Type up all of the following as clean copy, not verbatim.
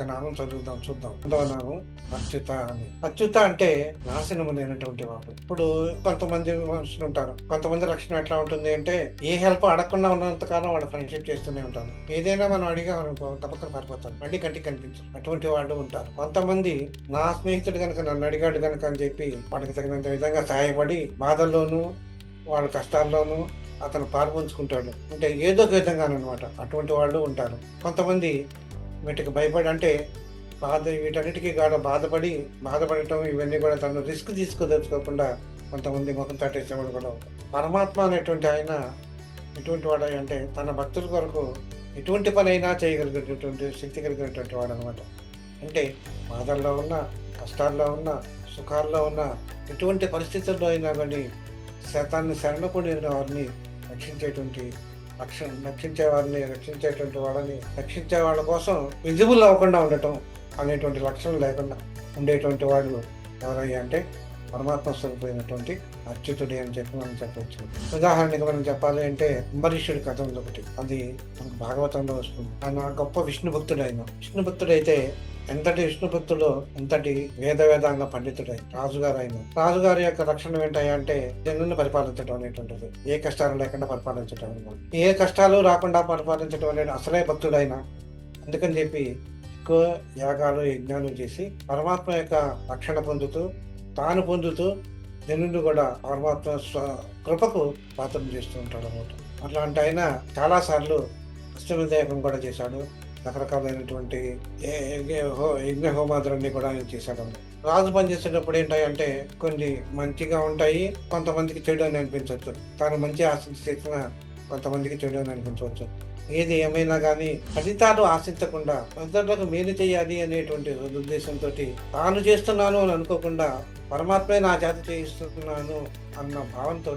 ఒక నామం చదువుదాం, చూద్దాం. రెండవ నామం అచ్యుత అని. అచ్యుత అంటే నాశనము లేనటువంటి వాడు. ఇప్పుడు కొంతమంది మనుషులు ఉంటారు, కొంతమంది లక్షణం ఎట్లా ఉంటుంది అంటే ఏ హెల్ప్ అడగకుండా ఉన్నంత కాలం వాళ్ళు ఫ్రెండ్షిప్ చేస్తూనే ఉంటారు. ఏదైనా మనం అడిగా తప్పక పారిపోతారు, మళ్ళీ కంటికి కనిపించరు. అటువంటి వాళ్ళు ఉంటారు. కొంతమంది నా స్నేహితుడు కనుక నన్ను అడిగాడు కనుక అని చెప్పి వాడికి తగినంత విధంగా సహాయపడి బాధల్లోనూ వాళ్ళ కష్టాల్లోనూ అతను పాల్పంచుకుంటాడు. అంటే ఏదో ఒక విధంగానమాట అటువంటి వాళ్ళు ఉంటారు. కొంతమంది వీటికి భయపడి, అంటే వీటన్నిటికీ కూడా బాధపడటం ఇవన్నీ కూడా తను రిస్క్ తీసుకోదలుచుకోకుండా కొంతమంది ముఖం తట్టేసేవాడు కూడా ఉంటారు. పరమాత్మ అనేటువంటి ఆయన ఎటువంటి వాడు అంటే తన భక్తుల కొరకు ఎటువంటి పని అయినా చేయగలిగేటటువంటి శక్తి కలిగినటువంటి వాడు అనమాట. అంటే బాధల్లో ఉన్న, కష్టాల్లో ఉన్న, సుఖాల్లో ఉన్న, ఎటువంటి పరిస్థితుల్లో అయినా కానీ శాతాన్ని శరణపడిన వారిని రక్షించేటువంటి వాళ్ళని రక్షించే వాళ్ళ కోసం విజిబుల్ అవ్వకుండా ఉండటం అనేటువంటి లక్షణం లేకుండా ఉండేటువంటి వాడు ఎవరయ్యా అంటే పరమాత్మ స్వరూపమైనటువంటి అచ్యుతుడి అని చెప్పి మనం చెప్పవచ్చు. ఉదాహరణకి మనం చెప్పాలి అంటే అంబరీషుడి కథ ఉంది ఒకటి, అది మనకు భాగవతంలో వస్తుంది. ఆయన గొప్ప విష్ణు భక్తుడైతే ఎంతటి విష్ణు భక్తుడు, ఎంతటి వేదాంగ పండితుడైన రాజుగారి యొక్క లక్షణం ఏంటయ్యా అంటే జనులను పరిపాలించడం అనేటువంటిది, ఏ కష్టాలు లేకుండా పరిపాలించడం అనమాట. ఏ కష్టాలు రాకుండా పరిపాలించడం అనేది అసలే భక్తుడైన. అందుకని చెప్పి ఎక్కువ యాగాలు యజ్ఞాలు చేసి పరమాత్మ యొక్క రక్షణ పొందుతూ జనులు కూడా పరమాత్మ కృపకు పాత్రం చేస్తూ ఉంటాడు అనమాట. అట్లాంటి ఆయన చాలా సార్లు అష్టమిదేహం కూడా చేశాడు. రకరకాలైనటువంటి యజ్ఞ హోమాదులన్నీ కూడా ఆయన చేశాడు. రాజు పనిచేసేటప్పుడు ఏంటంటే కొన్ని మంచిగా ఉంటాయి, కొంతమందికి చెడు అని అనిపించవచ్చు. తాను మంచి ఆశించిన కొంతమందికి చెడు అని అనిపించవచ్చు. ఏది ఏమైనా కానీ ఫలితాలు ఆశించకుండా ఇతరులకు మేలు చేయాలి అనేటువంటి ఉద్దేశంతో తాను చేస్తున్నాను అని అనుకోకుండా పరమాత్మే నా చేత చేయిస్తున్నాను అన్న భావంతో,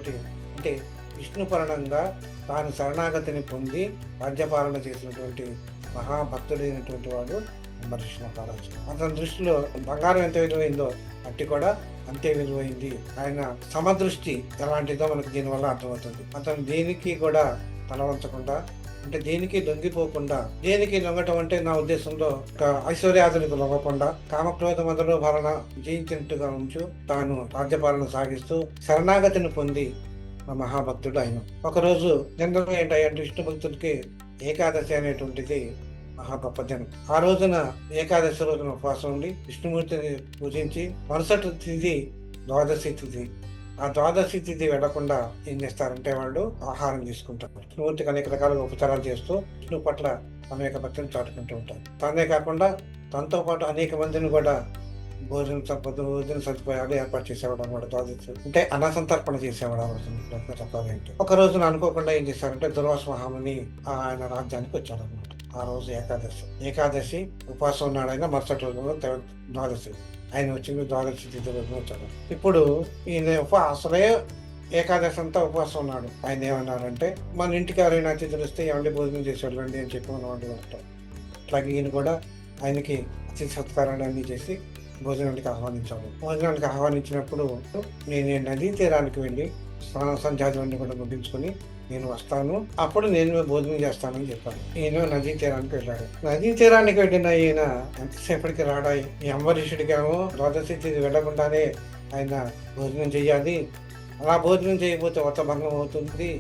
అంటే విష్ణుపరణంగా తాను శరణాగతిని పొంది రాజ్యపాలన చేసినటువంటి మహాభక్తుడైనటువంటి వాడు అంబరీష్ మహారాజు. అతని దృష్టిలో బంగారం ఎంత విలువైందో మట్టి కూడా అంతే విలువైంది. ఆయన సమదృష్టి ఎలాంటిదో మనకు దీనివల్ల అర్థమవుతుంది. అతను దేనికి కూడా తలవంచకుండా, అంటే దేనికి లొంగిపోకుండా, దేనికి లొంగటం అంటే నా ఉద్దేశంలో ఐశ్వర్యాదులకు లొంగకుండా కామక్రోధ మొదలు భరణ జయించినట్టుగా ఉంచు తాను రాజ్యపాలన సాగిస్తూ శరణాగతిని పొంది మహాభక్తుడు ఆయన. ఒకరోజు జనరల్గా ఏంటంటే విష్ణు భక్తుడికి ఏకాదశి అనేటువంటిది మహా గొప్ప దినం. ఆ రోజున ఏకాదశి రోజున ఉపవాసం ఉండి విష్ణుమూర్తిని పూజించి మరుసటి తిథి ద్వాదశి తిథి. ఆ ద్వాదశి తిథి వెళ్లకుండా ఏం చేస్తారంటే వాళ్ళు ఆహారం తీసుకుంటారు. విష్ణుమూర్తికి అనేక రకాలుగా ఉపచారాలు చేస్తూ విష్ణు పట్ల అనేక భక్తిని చాటుకుంటూ ఉంటారు. తానే కాకుండా తనతో పాటు అనేక మందిని కూడా భోజన సదుపాయాలు ఏర్పాటు చేసేవాడు అనమాట. ద్వాదశి అంటే అన్నసంతర్పణ చేసేవాడు. ఆ రోజు చెప్పాలంటే ఒక రోజున అనుకోకుండా ఏం చేశారంటే దుర్వాస మహాముని ఆయన రాజ్యానికి వచ్చాడు అనమాట. ఆ రోజు ఏకాదశి ఉపవాసం ఉన్నాడు ఆయన. మరుసటి రోజున ద్వాదశి ఆయన వచ్చింది, ద్వాదశి తిథి రోజున వచ్చాడు. ఇప్పుడు ఈయన అసలే ఏకాదశి అంతా ఉపవాసం ఉన్నాడు. ఆయన ఏమన్నారంటే మన ఇంటికి ఎవరైనా అతిథులు వస్తే ఏమంటే భోజనం చేసేవాళ్ళు అని చెప్పి మనం అంటాం. అట్లాగే ఈయన కూడా ఆయనకి అతిథి సత్కారాలు అన్నీ చేసి భోజనానికి ఆహ్వానించినప్పుడు నేను నదీ తీరానికి వెళ్ళి స్నాన సంధ్యాదులన్నీ కూడా ముగించుకొని నేను వస్తాను, అప్పుడు నేను భోజనం చేస్తానని చెప్పాను. ఈయన నదీ తీరానికి వెళ్ళాడు. నదీ తీరానికి వెళ్ళిన ఈయన ఎంతసేపటికి రాడా, ఈ అంబరీషుడికేమో ద్వాదశి తిథి వెళ్ళకుండానే ఆయన భోజనం చెయ్యాలి, అలా భోజనం చేయకపోతే వ్రతభంగం అవుతుంది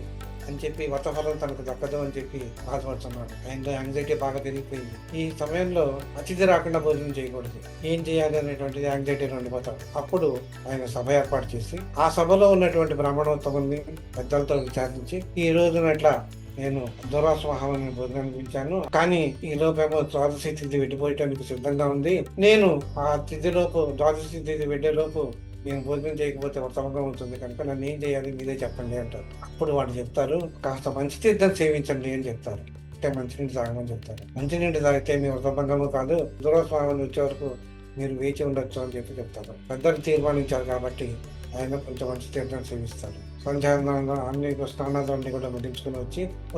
అని చెప్పి వ్రతఫలం తనకు దక్కదు అని చెప్పి బాధపడుతున్నాడు. ఆయన యాంగ్జైటీ బాగా పెరిగిపోయింది. ఈ సమయంలో అతిథి రాకుండా భోజనం చేయకూడదు, ఏం చేయాలి అనేటువంటిది యాంగ్జైటీలో ఉండిపోతాడు. అప్పుడు ఆయన సభ ఏర్పాటు చేసి ఆ సభలో ఉన్నటువంటి బ్రాహ్మణోత్తముల్ని పెద్దలతో విచారించి ఈ రోజునట్లా నేను దుర్వాస మహాముని భోజనాన్ని పిలిచాను, కానీ ఈ లోపేమో ద్వాదశి తిథి వెళ్ళిపోయటానికి సిద్ధంగా ఉంది. నేను ఆ తిథిలోపు ద్వాదశి తిథి వెళ్ళేలోపు నేను భోజనం చేయకపోతే వ్రతభంగం అవుతుంది కనుక నన్ను ఏం చేయాలి మీరే చెప్పండి అంటారు. అప్పుడు వాళ్ళు చెప్తారు, కాస్త మంచి తీర్థం సేవించండి అని చెప్తారు. అంటే మంచినీళ్ళు తాగమని చెప్తారు. మంచినీళ్ళు తాగితే మీ వ్రతభంగము కాదు, దుర్వాస వచ్చే వరకు మీరు వేచి ఉండొచ్చు అని చెప్పి చెప్తారు. పెద్దలు తీర్మానించారు కాబట్టి ఆయన కొంచెం మంచి తీర్థం సేవిస్తారు. సంధ్యానంగా అన్ని స్నానాలన్నీ కూడా ముగించుకుని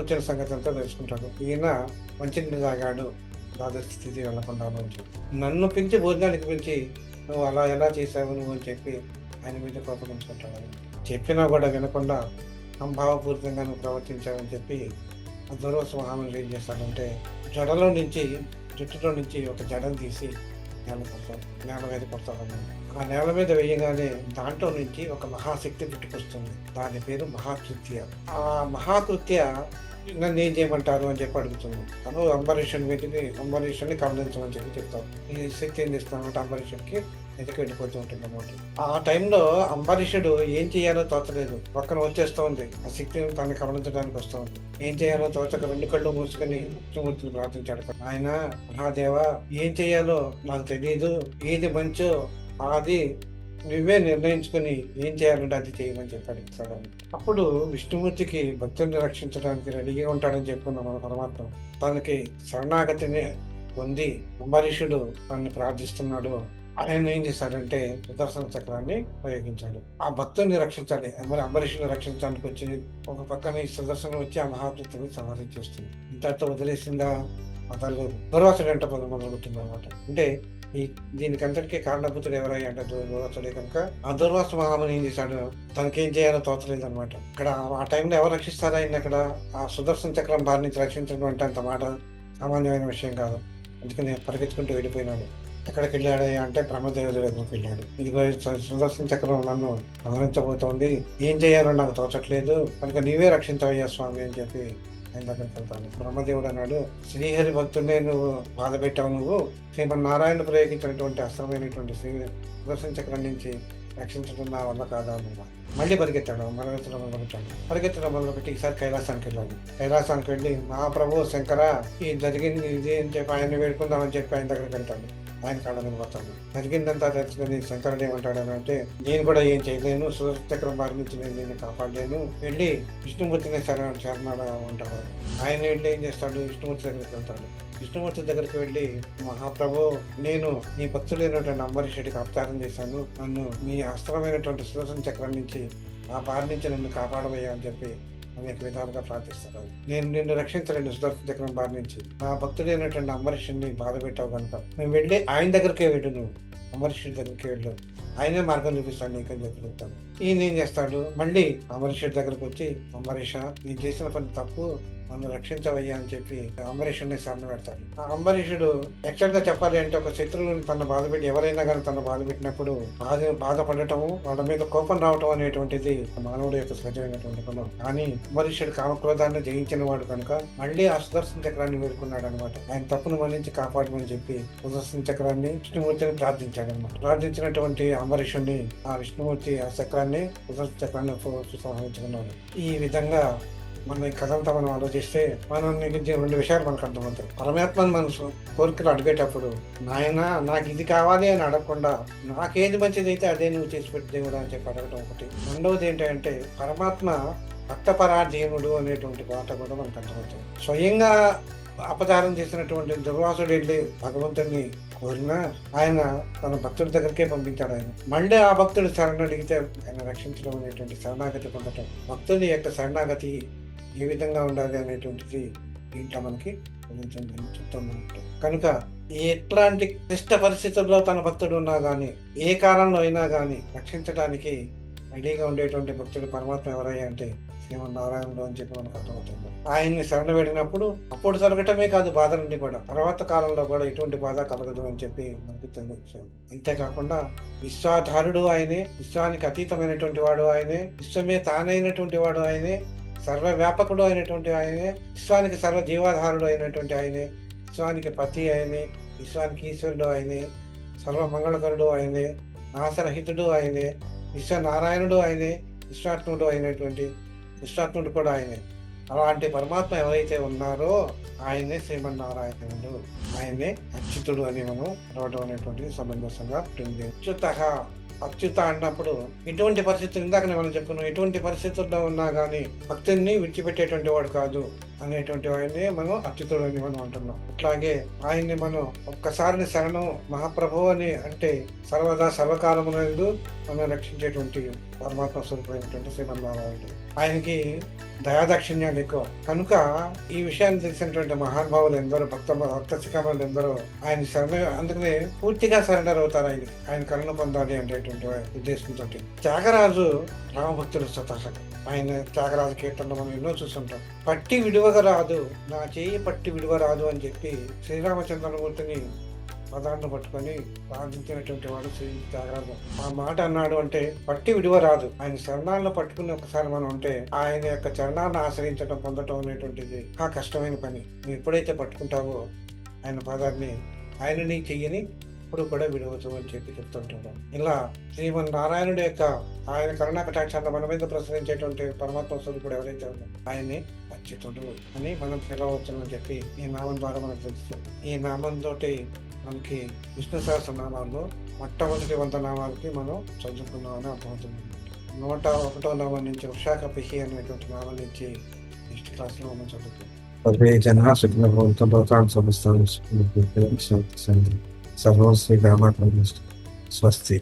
వచ్చిన సంగతి అంతా తెలుసుకుంటాడు. ఈయన మంచినీళ్ళు తాగాడు ద్వాదశి తిథి వెళ్ళకుండా నుంచి. నన్ను పిలిచి భోజనానికి పిలిచి నువ్వు అలా ఎలా చేసావు నువ్వు అని చెప్పి ఆయన మీద కోపగించుకుంటాడు. చెప్పినా కూడా వినకుండా సంభావపూరితంగా నువ్వు ప్రవర్తించావని చెప్పి దుర్వాస మహాముని ఏం చేస్తాడంటే జడలో నుంచి జుట్టులో నుంచి ఒక జడను తీసి నేల మీద కొడతాడు. ఆ నేల మీద వేయగానే దాంట్లో నుంచి ఒక మహాశక్తి పుట్టుకొస్తుంది. దాని పేరు మహాకృత్య. ఆ మహాకృత్య నన్ను ఏం చేయమంటారు అని చెప్పి అడుగుతుంది. తను అంబరీషుని కమలించమని చెప్పి చెప్తాను. ఈ శక్తి ఏం చేస్తానంటే అంబరీషుడికి ఎదుకు వెళ్ళిపోతూ ఉంటుంది అన్నమాట. ఆ టైంలో అంబరీషుడు ఏం చేయాలో తోచలేదు. పక్కన వచ్చేస్తూ ఉంది. ఆ శక్తిని తనని కమలించడానికి వస్తూ ఉంది. ఏం చేయాలో తోచక 2 కళ్ళు మూసుకొని విష్ణుమూర్తిని ప్రార్థించాడు. ఆయన మహాదేవ, ఏం చేయాలో నాకు తెలియదు, ఏది మంచో అది నువ్వే నిర్ణయించుకుని ఏం చేయాలంటే అది చేయమని చెప్పాడు సరే. అప్పుడు విష్ణుమూర్తికి భక్తుల్ని రక్షించడానికి రెడీగా ఉంటాడని చెప్పుకున్నాం మన పరమాత్మ. తనకి శరణాగతిని పొంది అంబరీషుడు తనని ప్రార్థిస్తున్నాడు. ఆయన ఏం చేశాడంటే సుదర్శన చక్రాన్ని ప్రయోగించాడు. ఆ భక్తుల్ని రక్షించాలి. మరి అంబరీషుని రక్షించడానికి వచ్చి ఒక పక్కన ఈ సుదర్శనం వచ్చి ఆ మహాకృత్యాన్ని సంహరించేస్తుంది. ఇంతతో వదిలేసిందా వదలలేదు. దుర్వాసుడు వెంట మొదలుపెట్టింది అనమాట. అంటే దీనికంతటికీ కారణభూతుడు ఎవరయ్యా అంటే దుర్వాసుడే కనుక ఆ దుర్వాస మహాముని ఏం చేశాడు, తనకేం చేయాలో తోచలేదు అనమాట. ఇక్కడ ఆ టైంలో ఎవరు రక్షిస్తారా ఆయన? అక్కడ ఆ సుదర్శన చక్రం బారి నుంచి రక్షించడం అంటే అంత మాట సామాన్యమైన విషయం కాదు. అందుకని పరిగెత్తుకుంటూ వెళ్ళిపోయినాడు. ఎక్కడికి వెళ్ళాడయ్యా అంటే బ్రహ్మదేవుడి దగ్గరికి వెళ్ళాడు. ఇదిగో సుదర్శన చక్రం నన్ను సంహరించబోతోంది, ఏం చేయాలో నాకు తోచట్లేదు, కనుక నీవే రక్షించవయ్యా స్వామి అని చెప్పి ఆయన దగ్గరికి వెళ్తాను. బ్రహ్మదేవుడు అన్నాడు, శ్రీహరి భక్తుడినే నువ్వు బాధ పెట్టావు, నువ్వు శ్రీమన్నారాయణ ప్రయోగించినటువంటి అస్త్రమైనటువంటి సుదర్శన చక్రం నుంచి రక్షించడం నా వల్ల కాదా అన్నమాట. మళ్ళీ పరిగెత్తాడు. పరిగెత్తడం మొదలుపెట్టి ఈసారి కైలాసానికి వెళ్ళాడు. కైలాసానికి వెళ్ళి మహాప్రభు శంకర, ఈ జరిగింది ఇది అని చెప్పి ఆయన వేడుకుందామని చెప్పి ఆయన దగ్గరికి వెళ్తాడు. ఆయన కాళ్ళ మీద పోతాడు. జరిగిందంతా తెలుసుకుని శంకరుడు ఏమంటాడు అంటే, నేను కూడా ఏం చేయలేను, సుదర్శచక్రం బారి నుంచి నేను కాపాడలేను, వెళ్ళి విష్ణుమూర్తిని శరణాడు అంటాడు. ఆయన వెళ్ళి ఏం చేస్తాడు, విష్ణుమూర్తి దగ్గరికి వెళ్తాడు. విష్ణుమూర్తి దగ్గరికి వెళ్ళి, మహాప్రభు, నేను నీ భక్తులైనటువంటి అంబరీషుడికి అవతారం చేశాను, నన్ను మీ అస్త్రమైనటువంటి సుదర్శన చక్రం నుంచి ఆ బారి నుంచి నన్ను కాపాడవయ్యా అని చెప్పి అనేక విధాలుగా ప్రార్థిస్తాడు. నేను నిన్ను రక్షించలేను సుదర్శన చక్రం బారి నుంచి, నా భక్తుడైనటువంటి అంబరీషుడిని బాధ పెట్టావు కనుక మేము వెళ్ళి ఆయన దగ్గరికే వెళ్ళు, నువ్వు అంబరీషుడి దగ్గరికి వెళ్ళు, ఆయనే మార్గం చూపిస్తాడు నీకని చెప్పి చెప్తాను. ఈయన ఏం చేస్తాడు, మళ్ళీ అంబరీషుడి దగ్గరకు వచ్చి, అంబరీష, నేను చేసిన పని తప్పు, నన్ను రక్షించవయ్యా అని చెప్పి అంబరీషుడిని శరణ పెడతాడు. ఆ అంబరీషుడు యాక్చువల్ గా చెప్పాలి అంటే ఒక శత్రువుని తన బాధపెట్టి ఎవరైనా కానీ తన బాధపెట్టినప్పుడు బాధపడటము, వాళ్ళ మీద కోపం రావటం అనేటువంటిది మానవుడు యొక్క సహజమైనటువంటి గుణం. కానీ అంబరీషుడు కామక్రోధాన్ని జయించిన వాడు కనుక మళ్ళీ ఆ సుదర్శన చక్రాన్ని వేడుకున్నాడు అనమాట. ఆయన తప్పును మన్నించి కాపాడమని చెప్పి సుదర్శన చక్రాన్ని విష్ణుమూర్తిని ప్రార్థించాడు అనమాట. ప్రార్థించినటువంటి అంబరీషుడిని ఆ విష్ణుమూర్తి ఆ చక్రాన్ని సుదర్శన చక్రాన్ని సంహరించుకున్నాడు. ఈ విధంగా మన ఈ కథంతా మనం ఆలోచిస్తే మనం 2 విషయాలు మనకు అర్థమవుతాయి. పరమాత్మని మనసు కోరికలు అడిగేటప్పుడు, నాయన నాకు ఇది కావాలి అని అడగకుండా, నాకేది మంచిది అయితే అదే నువ్వు చేసి పెట్టి దేవుడు అని చెప్పి అడగడం ఒకటి. రెండవది ఏంటంటే పరమాత్మ భక్తపరాధీనుడు అనేటువంటి మాట కూడా మనకు అర్థమవుతుంది. స్వయంగా అపచారం చేసినటువంటి దుర్వాసుడు వెళ్ళి భగవంతుడిని కోరినా ఆయన తన భక్తుడి దగ్గరికే పంపించాడు. ఆయన మళ్ళీ ఆ భక్తుడు శరణ అడిగితే ఆయన రక్షించడం అనేటువంటి శరణాగతి పొందటం, భక్తుడి యొక్క శరణాగతి ఏ విధంగా ఉండాలి అనేటువంటిది దీంట్లో మనకి చెప్తామంటే, కనుక ఎట్లాంటి క్లిష్ట పరిస్థితుల్లో తన భక్తుడు ఉన్నా గానీ, ఏ కాలంలో అయినా గానీ రక్షించడానికి రెడీగా ఉండేటువంటి భక్తుడు పరమాత్మ ఎవరయ్యా అంటే శ్రీమన్నారాయణుడు అని చెప్పి మనకు అర్థమవుతుంది. ఆయన్ని శరణ వేడినప్పుడు అప్పుడు జరగటమే కాదు, బాధ నుండి కూడా తర్వాత కాలంలో కూడా ఎటువంటి బాధ కలగదు అని చెప్పి మనకి తెలుసు. అంతేకాకుండా విశ్వాధారుడు ఆయనే, విశ్వానికి అతీతమైనటువంటి వాడు ఆయనే, విశ్వమే తానైనటువంటి వాడు ఆయనే, సర్వవ్యాపకుడు అయినటువంటి ఆయనే, విశ్వానికి సర్వ జీవాధారుడు అయినటువంటి ఆయనే, విశ్వానికి పతి ఆయనే, విశ్వానికి ఈశ్వరుడు ఆయనే, సర్వమంగళకరుడు ఆయనే, నాశరహితుడు ఆయనే, విశ్వనారాయణుడు ఆయనే, విశ్వాత్ముడు అయినటువంటి విశ్వాత్ముడు కూడా ఆయనే. అలాంటి పరమాత్మ ఎవరైతే ఉన్నారో ఆయనే శ్రీమన్నారాయణుడు, ఆయనే అచ్యుతుడు అని మనం రావడం అనేటువంటిది సమంజసంగా ఉంటుంది. అచ్యుత అన్నప్పుడు ఎటువంటి పరిస్థితులు, ఇందాక మనం చెప్పుకున్నాం, ఎటువంటి పరిస్థితుల్లో ఉన్నా కానీ భక్తుల్ని విడిచిపెట్టేటువంటి వాడు కాదు అనేటువంటి ఆయనే మనం అచ్యుతుడు అని మనం అంటున్నాం. అట్లాగే ఆయన్ని మనం ఒక్కసారిని శరణం మహాప్రభు అని అంటే సర్వదా సర్వకాలమునందు మనం రక్షించేటువంటి పరమాత్మ స్వరూపమైనటువంటి శ్రీమన్నారాయణుడు. ఆయనకి దయాదాక్షిణ్యాలు ఎక్కువ కనుక ఈ విషయాన్ని తెలిసినటువంటి మహానుభావులు ఎందరో, భక్త శిఖామణులు ఎందరో ఆయన శరణ, అందుకనే పూర్తిగా సరెండర్ అవుతారు ఆయన కరుణ పొందాలి అనేటువంటి ఉద్దేశంతో. త్యాగరాజు రామభక్తుడు స్వతహా, ఆయన త్యాగరాజు కీర్తనలు మనం ఎన్నో చూస్తుంటాం. పట్టి విడువ విడువగ రాదు, నా చేయి పట్టి విడువరాదు అని చెప్పి శ్రీరామచంద్రమూర్తిని పదాన్ని పట్టుకొని ప్రార్థించినటువంటి వాడు శ్రీ త్యాగరాజు. ఆ మాట అన్నాడు అంటే పట్టి విడువరాదు, ఆయన చరణాలను పట్టుకుని ఒకసారి మనం ఉంటే ఆయన యొక్క చరణాలను ఆశ్రయించడం పొందటం అనేటువంటిది ఆ కష్టమైన పని. నువ్వు ఎప్పుడైతే పట్టుకుంటావో ఆయన పదాన్ని, ఆయన నీ చెయ్యని ఇప్పుడు కూడా విడవచ్చు అని చెప్పి చెప్తుంటాడు. ఇలా శ్రీమన్ నారాయణుడి యొక్క ఆయన కరుణా కటాక్షాన్ని మన మీద ప్రసరించేటువంటి పరమాత్మ స్వరూపుడు ఎవరైతే ఉన్నారో ఆయన్ని అచ్యుతుడు అని మనం పిలవచ్చు అని చెప్పి ఈ నామం ద్వారా మనకు తెలుస్తుంది. ఈ నామంతో మనకి విష్ణు సహస్రనామాల్లో మొట్టమొదటి 100 నామాలకి మనం చదువుకున్నామని అర్థమవుతుంది. 101వ నామం నుంచి వృషాకపిహి అనేటువంటి నామం నుంచి నెక్స్ట్ క్లాస్లో మనం చదువుతాం. సర్వం శ్రీ రామ స్వస్తి.